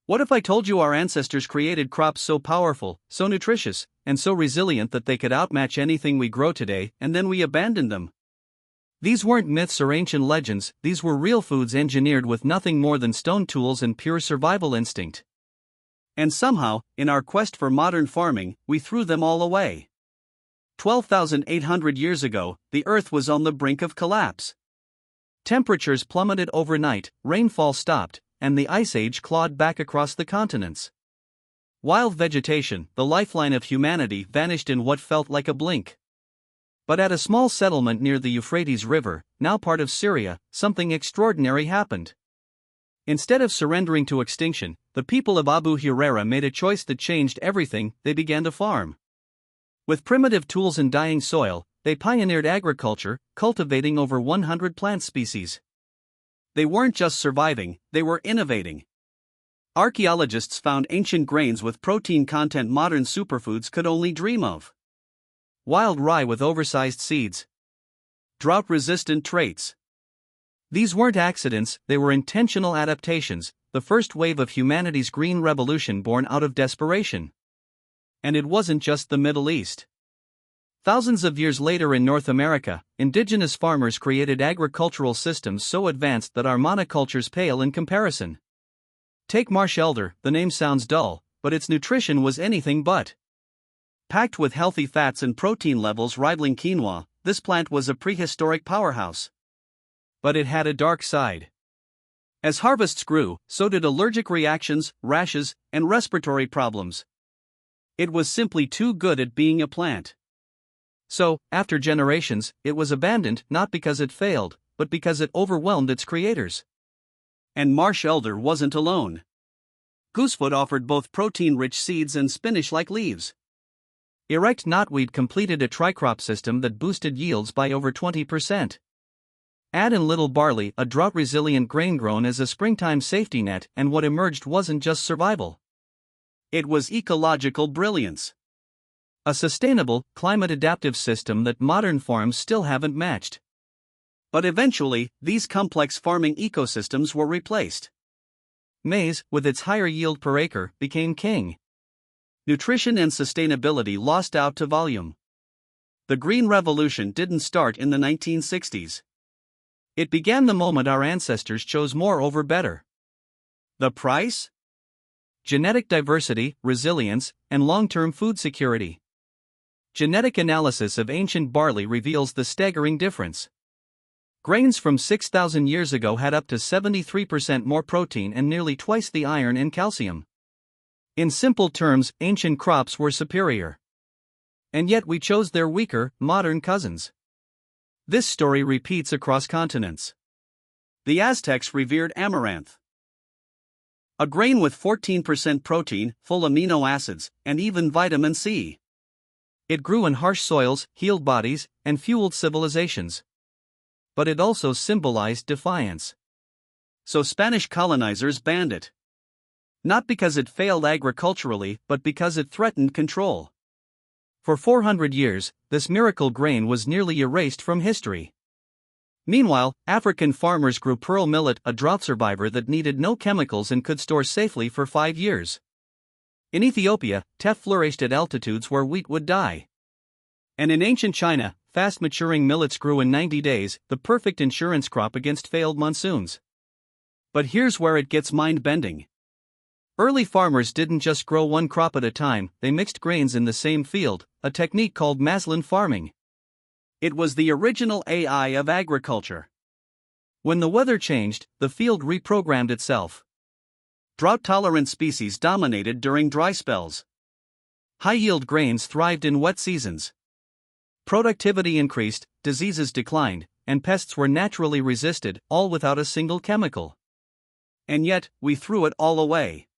What if I told you our ancestors created crops so powerful, so nutritious, and so resilient that they could outmatch anything we grow today, and then we abandoned them? These weren't myths or ancient legends, these were real foods engineered with nothing more than stone tools and pure survival instinct. And somehow, in our quest for modern farming, we threw them all away. 12,800 years ago, the Earth was on the brink of collapse. Temperatures plummeted overnight, rainfall stopped, and the Ice Age clawed back across the continents. Wild vegetation, the lifeline of humanity, vanished in what felt like a blink. But at a small settlement near the Euphrates River, now part of Syria, something extraordinary happened. Instead of surrendering to extinction, the people of Abu Huraira made a choice that changed everything. They began to farm. With primitive tools and dying soil, they pioneered agriculture, cultivating over 100 plant species. They weren't just surviving, they were innovating. Archaeologists found ancient grains with protein content modern superfoods could only dream of. Wild rye with oversized seeds. Drought-resistant traits. These weren't accidents, they were intentional adaptations, the first wave of humanity's green revolution born out of desperation. And it wasn't just the Middle East. Thousands of years later in North America, indigenous farmers created agricultural systems so advanced that our monocultures pale in comparison. Take marsh elder, the name sounds dull, but its nutrition was anything but. Packed with healthy fats and protein levels rivaling quinoa, this plant was a prehistoric powerhouse. But it had a dark side. As harvests grew, so did allergic reactions, rashes, and respiratory problems. It was simply too good at being a plant. So, after generations, it was abandoned not because it failed, but because it overwhelmed its creators. And marsh elder wasn't alone. Goosefoot offered both protein-rich seeds and spinach-like leaves. Erect knotweed completed a tricrop system that boosted yields by over 20%. Add in little barley, a drought-resilient grain grown as a springtime safety net, and what emerged wasn't just survival. It was ecological brilliance. A sustainable, climate-adaptive system that modern farms still haven't matched. But eventually, these complex farming ecosystems were replaced. Maize, with its higher yield per acre, became king. Nutrition and sustainability lost out to volume. The Green Revolution didn't start in the 1960s. It began the moment our ancestors chose more over better. The price? Genetic diversity, resilience, and long-term food security. Genetic analysis of ancient barley reveals the staggering difference. Grains from 6,000 years ago had up to 73% more protein and nearly twice the iron and calcium. In simple terms, ancient crops were superior. And yet we chose their weaker, modern cousins. This story repeats across continents. The Aztecs revered amaranth. A grain with 14% protein, full amino acids, and even vitamin C. It grew in harsh soils, healed bodies, and fueled civilizations. But it also symbolized defiance. So Spanish colonizers banned it. Not because it failed agriculturally, but because it threatened control. For 400 years, this miracle grain was nearly erased from history. Meanwhile, African farmers grew pearl millet, a drought survivor that needed no chemicals and could store safely for 5 years. In Ethiopia, teff flourished at altitudes where wheat would die. And in ancient China, fast-maturing millets grew in 90 days, the perfect insurance crop against failed monsoons. But here's where it gets mind-bending. Early farmers didn't just grow one crop at a time, they mixed grains in the same field, a technique called masland farming. It was the original AI of agriculture. When the weather changed, the field reprogrammed itself. Drought-tolerant species dominated during dry spells. High-yield grains thrived in wet seasons. Productivity increased, diseases declined, and pests were naturally resisted, all without a single chemical. And yet, we threw it all away.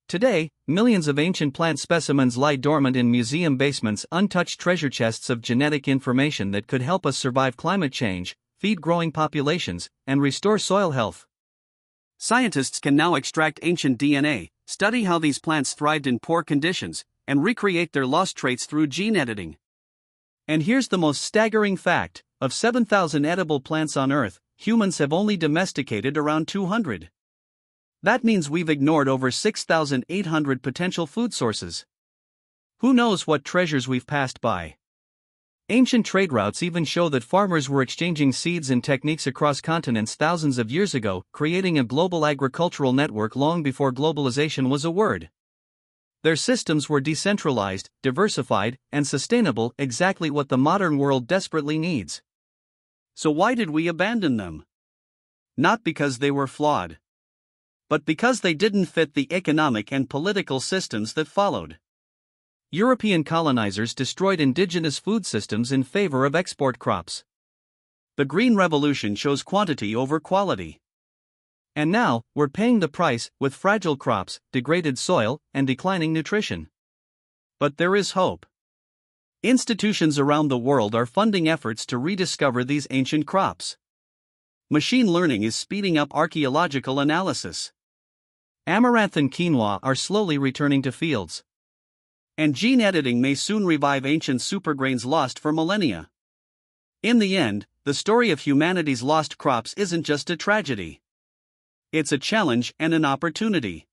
Today, millions of ancient plant specimens lie dormant in museum basements, untouched treasure chests of genetic information that could help us survive climate change, feed growing populations, and restore soil health. Scientists can now extract ancient DNA, study how these plants thrived in poor conditions, and recreate their lost traits through gene editing. And here's the most staggering fact: of 7,000 edible plants on Earth, humans have only domesticated around 200. That means we've ignored over 6,800 potential food sources. Who knows what treasures we've passed by? Ancient trade routes even show that farmers were exchanging seeds and techniques across continents thousands of years ago, creating a global agricultural network long before globalization was a word. Their systems were decentralized, diversified, and sustainable, exactly what the modern world desperately needs. So why did we abandon them? Not because they were flawed, but because they didn't fit the economic and political systems that followed. European colonizers destroyed indigenous food systems in favor of export crops. The Green Revolution chose quantity over quality. And now, we're paying the price with fragile crops, degraded soil, and declining nutrition. But there is hope. Institutions around the world are funding efforts to rediscover these ancient crops. Machine learning is speeding up archaeological analysis. Amaranth and quinoa are slowly returning to fields. And gene editing may soon revive ancient supergrains lost for millennia. In the end, the story of humanity's lost crops isn't just a tragedy. It's a challenge and an opportunity.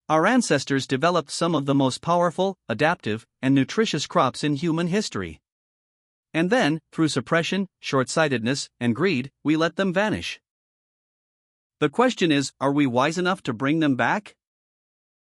Our ancestors developed some of the most powerful, adaptive, and nutritious crops in human history. And then, through suppression, short-sightedness, and greed, we let them vanish. The question is, are we wise enough to bring them back?